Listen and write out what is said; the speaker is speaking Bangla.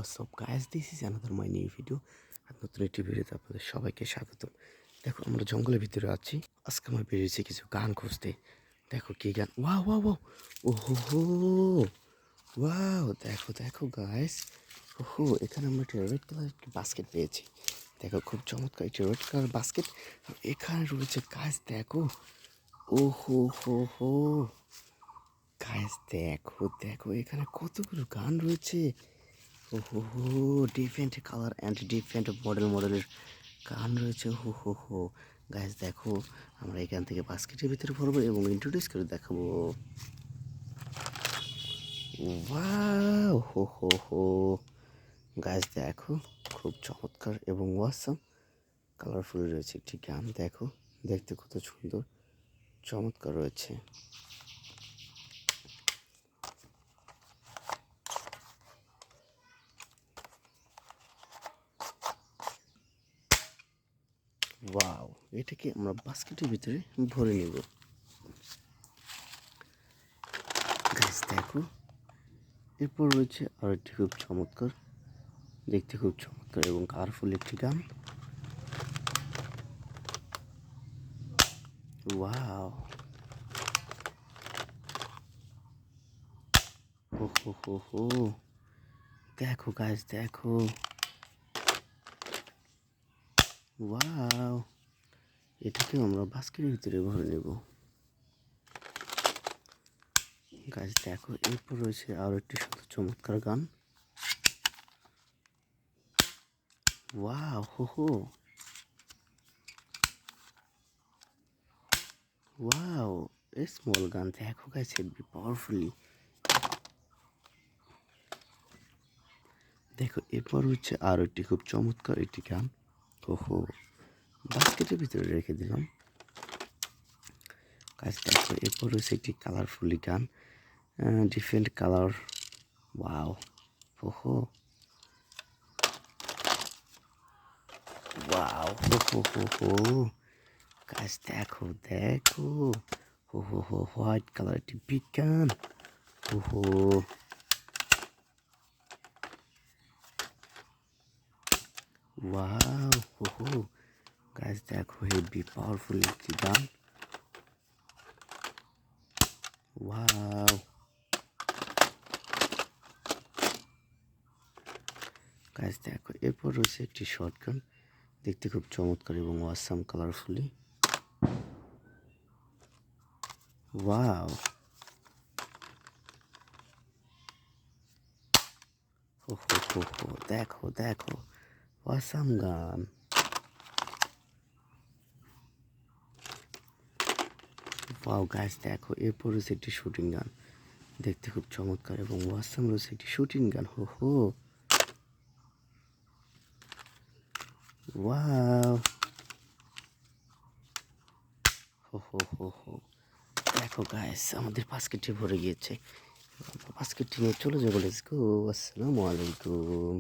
What's up guys, this is another my new video আর নতুন একটি ভিডিওতে আপনাদের সবাইকে স্বাগতম। দেখো আমরা জঙ্গলের ভিতরে আছি। আজকে আমরা বেরিয়েছি কিছু গান খুঁজতে। দেখো কি গান, ওয়াও ওয়াও ওয়াও, ওহো ওয়াও, দেখো দেখো গাইস, ওহো এখানে আমরা একটা রেড কালার একটি বাস্কেট পেয়েছি। দেখো খুব চমৎকার একটি রেড কালার বাস্কেট। এখানে রয়েছে গাইস, দেখো ওহো হো হো গাইস, দেখো দেখো এখানে কতগুলো গান রয়েছে। ওহো হো, ডিফারেন্ট কালার অ্যান্ড ডিফারেন্ট মডেলের গান রয়েছে। হো হো হো গাইস, দেখো আমরা এখান থেকে বাস্কেটের ভিতরে ভরবো এবং ইন্ট্রোডিউস করে দেখাবো। ওয়াও হো হো হো গাইস, দেখো খুব চমৎকার এবং ওয়াসাম কালারফুল রয়েছে একটি গান। দেখো দেখতে কত সুন্দর চমৎকার রয়েছে। ওয়াও, এটাকে আমরা বাস্কেটের ভিতরে ভরে নেব। গাইস দেখো, এরপর রয়েছে আর একটি খুব চমৎকার, দেখতে খুব চমৎকার এবং কালারফুল একটি গান। ওয়াও হো হো হো হো, দেখো গাইস দেখো, ওয়াও এটাকে আমরা বাস্কেটের ভিতরে ভরে নেব। গাইস দেখো, এরপর রয়েছে আরো একটি সুন্দর চমৎকার গান। ওয়াও হো হো, ওয়াও এ স্মল গান। দেখো গাইস, ইট বি পাওয়ারফুলি। দেখো এরপর হচ্ছে আরো একটি খুব চমৎকার একটি গান। ওহো, বাস্কেটের ভিতরে রেখে দিলাম। গাইস দেখো, এরপর রয়েছে একটি কালারফুলি গান, ডিফারেন্ট কালার। ওয়াও ওহো, ওয়াও হো হো হো হো গাইস, দেখো দেখো, হো হো হো, হোয়াইট কালার একটি বিগ গান। ওহো ওয়াও হো হো গাইস, দেখো হেভি পাওয়ারফুল একটি গান। ওয়াও গাইস দেখো, এরপর রয়েছে একটি শর্ট গান, দেখতে খুব চমৎকার এবং ওয়াসাম কালারফুলি। ওয়াও হো হো হো হো, দেখো দেখো ওয়াসাম গান। ওয়াও গাইস দেখো, এরপর রয়েছে একটি শুটিং গান, দেখতে খুব চমৎকার এবং ওয়াসাম রয়েছে একটি শুটিং গান। হো হো ওয়াও হো হো হো হো, দেখো গাইস আমাদের বাস্কেটটি ভরে গিয়েছে। বাস্কেটটি নিয়ে চলে যাবো। লেটস গো, আসসালামু আলাইকুম।